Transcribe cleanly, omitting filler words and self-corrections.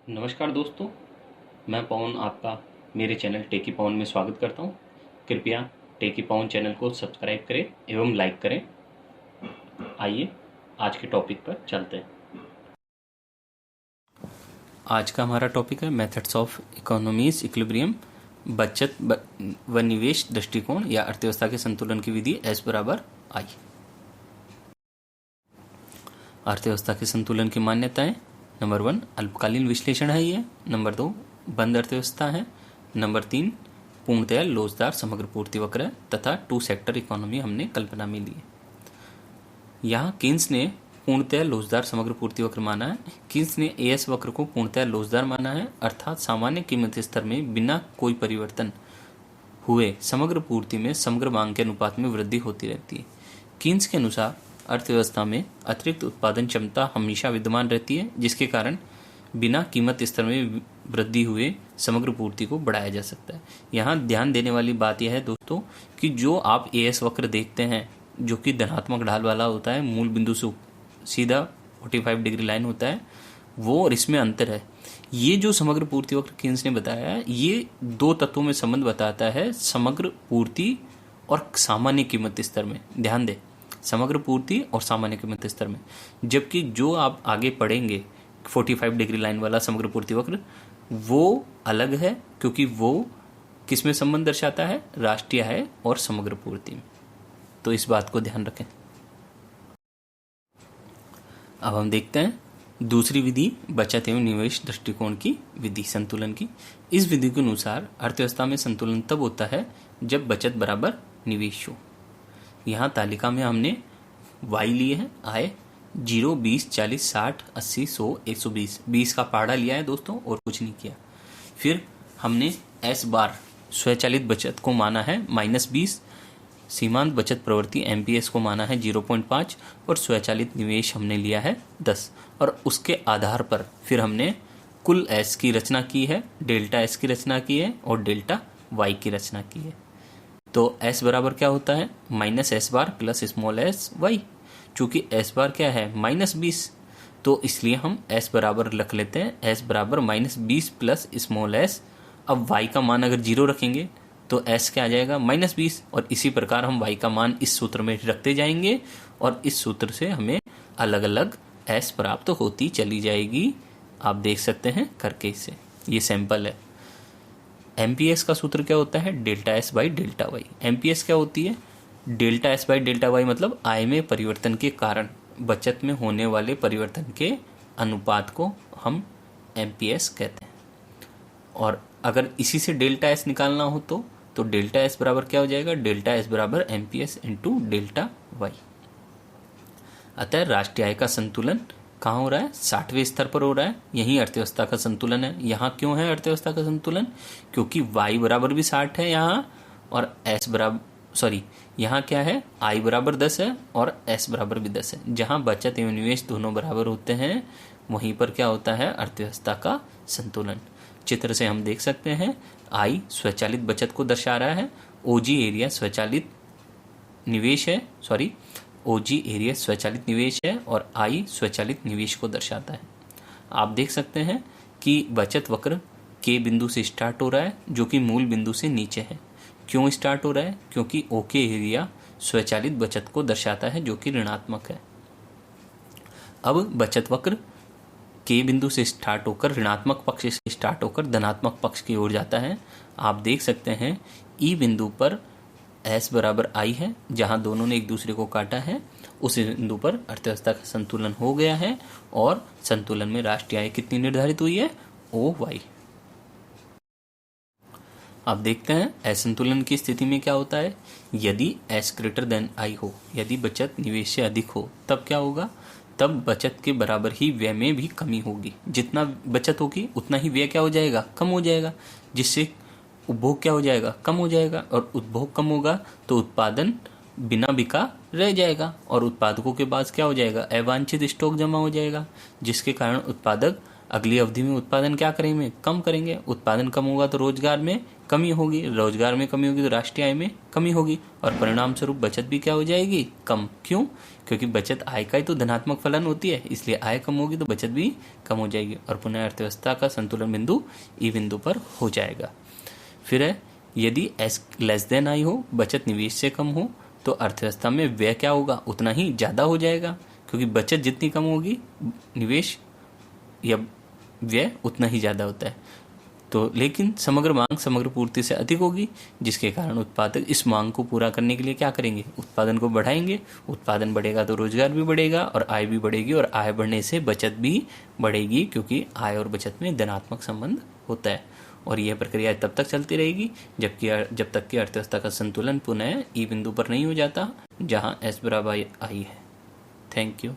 नमस्कार दोस्तों, मैं पवन आपका मेरे चैनल टेकी पवन में स्वागत करता हूं। कृपया टेकी पवन चैनल को सब्सक्राइब करें एवं लाइक करें। आइए आज के टॉपिक पर चलते हैं। आज का हमारा टॉपिक है मेथड्स ऑफ इकोनॉमीज इक्विलिब्रियम, बचत व निवेश दृष्टिकोण या अर्थव्यवस्था के संतुलन की विधि एस बराबर आई। अर्थव्यवस्था के संतुलन की मान्यताएं। नंबर 1 अल्पकालीन विश्लेषण है ये। नंबर 2 बंद अर्थव्यवस्था है। नंबर 3 पूर्णतया लोचदार समग्र पूर्ति वक्र है तथा टू सेक्टर इकोनॉमी हमने कल्पना में ली है। यहाँ कीन्स ने पूर्णतया लोचदार समग्र पूर्ति वक्र माना है। कीन्स ने एएस वक्र को पूर्णतया लोचदार माना है, अर्थात सामान्य कीमत स्तर में बिना कोई परिवर्तन हुए समग्र पूर्ति में समग्र मांग के अनुपात में वृद्धि होती रहती है। कीन्स के अनुसार अर्थव्यवस्था में अतिरिक्त उत्पादन क्षमता हमेशा विद्यमान रहती है, जिसके कारण बिना कीमत स्तर में वृद्धि हुए समग्र पूर्ति को बढ़ाया जा सकता है। यहाँ ध्यान देने वाली बात यह है दोस्तों कि जो आप एएस वक्र देखते हैं जो कि धनात्मक ढाल वाला होता है, मूल बिंदु से सीधा 45 डिग्री लाइन होता है वो, और इसमें अंतर है। ये जो समग्र पूर्ति वक्र कीन्स ने बताया है ये दो तत्वों में संबंध बताता है, समग्र पूर्ति और सामान्य कीमत स्तर में। ध्यान दें, समग्र पूर्ति और सामान्य कीमत स्तर में। जबकि जो आप आगे पढ़ेंगे 45 डिग्री लाइन वाला समग्र पूर्ति वक्र वो अलग है, क्योंकि वो किस में संबंध दर्शाता है, राष्ट्रीय आय और समग्र पूर्ति में। तो इस बात को ध्यान रखें। अब हम देखते हैं दूसरी विधि, बचत एवं निवेश दृष्टिकोण की विधि संतुलन की। इस विधि के अनुसार अर्थव्यवस्था में संतुलन तब होता है जब बचत बराबर निवेश हो। यहाँ तालिका में हमने वाई लिए हैं, आय 0, 20, 40, 60, 80, 100, 120, 20 का पहाड़ा लिया है दोस्तों और कुछ नहीं किया। फिर हमने एस बार स्वचालित बचत को माना है -20, सीमांत बचत प्रवृत्ति एमपीएस को माना है 0.5 और स्वचालित निवेश हमने लिया है 10। और उसके आधार पर फिर हमने कुल एस की रचना की है, डेल्टा एस की रचना की है और डेल्टा वाई की रचना की है। तो एस बराबर क्या होता है, -s बार प्लस स्मॉल एस वाई। चूंकि एस बार क्या है -20, तो इसलिए हम एस बराबर रख लेते हैं, एस बराबर -20 प्लस स्मॉल एस। अब वाई का मान अगर 0 रखेंगे तो एस क्या आ जाएगा, -20। और इसी प्रकार हम वाई का मान इस सूत्र में रखते जाएंगे और इस सूत्र से हमें अलग अलग एस प्राप्त होती चली जाएगी। आप देख सकते हैं करके इसे, ये सैंपल है। एमपीएस का सूत्र क्या होता है, delta S by delta Y. MPS क्या होती है, delta S by delta Y मतलब आय में परिवर्तन के कारण बचत में होने वाले परिवर्तन के अनुपात को हम एमपीएस कहते हैं। और अगर इसी से डेल्टा एस निकालना हो तो डेल्टा एस बराबर क्या हो जाएगा, डेल्टा एस बराबर एमपीएस इंटू डेल्टा वाई। अतः राष्ट्रीय आय का संतुलन कहाँ हो रहा है, 60वें स्तर पर हो रहा है। यही अर्थव्यवस्था का संतुलन है। यहाँ क्यों है अर्थव्यवस्था का संतुलन, क्योंकि y बराबर भी 60 है यहाँ, और s बराबर यहाँ क्या है, i बराबर 10 है और s बराबर भी 10 है। जहाँ बचत एवं निवेश दोनों बराबर होते हैं वहीं पर क्या होता है, अर्थव्यवस्था का संतुलन। चित्र से हम देख सकते हैं i स्वचालित बचत को दर्शा रहा है, ओजी एरिया स्वचालित निवेश है, ओजी एरिया स्वचालित निवेश है और आई स्वचालित निवेश को दर्शाता है। आप देख सकते हैं कि बचत वक्र के बिंदु से स्टार्ट हो रहा है जो कि मूल बिंदु से नीचे है। क्यों स्टार्ट हो रहा है, क्योंकि ओके एरिया स्वचालित बचत को दर्शाता है जो कि ऋणात्मक है। अब बचत वक्र के बिंदु से स्टार्ट होकर ऋणात्मक पक्ष से स्टार्ट होकर धनात्मक पक्ष की ओर जाता है। आप देख सकते हैं ई बिंदु पर एस बराबर आई है, जहां दोनों ने एक दूसरे को काटा है, उस बिंदु पर अर्थव्यवस्था का संतुलन हो गया है और संतुलन में राष्ट्रीय आय कितनी निर्धारित हुई है, ओ वाई। अब देखते हैं असंतुलन की स्थिति में क्या होता है। यदि एस ग्रेटर देन आई हो, यदि बचत निवेश से अधिक हो, तब क्या होगा, तब बचत के बराबर ही व्यय में भी कमी होगी। जितना बचत होगी उतना ही व्यय क्या हो जाएगा, कम हो जाएगा, जिससे उपभोग क्या हो जाएगा, कम हो जाएगा। और उपभोग कम होगा तो उत्पादन बिना बिका रह जाएगा और उत्पादकों के पास क्या हो जाएगा, अवांछित स्टॉक जमा हो जाएगा, जिसके कारण उत्पादक अगली अवधि में उत्पादन क्या करेंगे, कम करेंगे। उत्पादन कम होगा तो रोजगार में कमी होगी, रोजगार में कमी होगी तो राष्ट्रीय आय में कमी होगी, और परिणाम स्वरूप बचत भी क्या हो जाएगी, कम। क्यों? क्योंकि बचत आय का ही तो धनात्मक फलन होती है, इसलिए आय कम होगी तो बचत भी कम हो जाएगी, और पुनः अर्थव्यवस्था का संतुलन बिंदु ई बिंदु पर हो जाएगा। फिर है, यदि एस लेस देन आई हो, बचत निवेश से कम हो, तो अर्थव्यवस्था में व्यय क्या होगा, उतना ही ज्यादा हो जाएगा, क्योंकि बचत जितनी कम होगी निवेश या व्यय उतना ही ज्यादा होता है। तो लेकिन समग्र मांग समग्र पूर्ति से अधिक होगी, जिसके कारण उत्पादक इस मांग को पूरा करने के लिए क्या करेंगे, उत्पादन को बढ़ाएंगे। उत्पादन बढ़ेगा तो रोजगार भी बढ़ेगा और आय भी बढ़ेगी, और आय बढ़ने से बचत भी बढ़ेगी, क्योंकि आय और बचत में धनात्मक संबंध होता है। और यह प्रक्रिया तब तक चलती रहेगी जब तक कि अर्थव्यवस्था का संतुलन पुनः ई बिंदु पर नहीं हो जाता, जहां एस बराबर आई है। Thank you.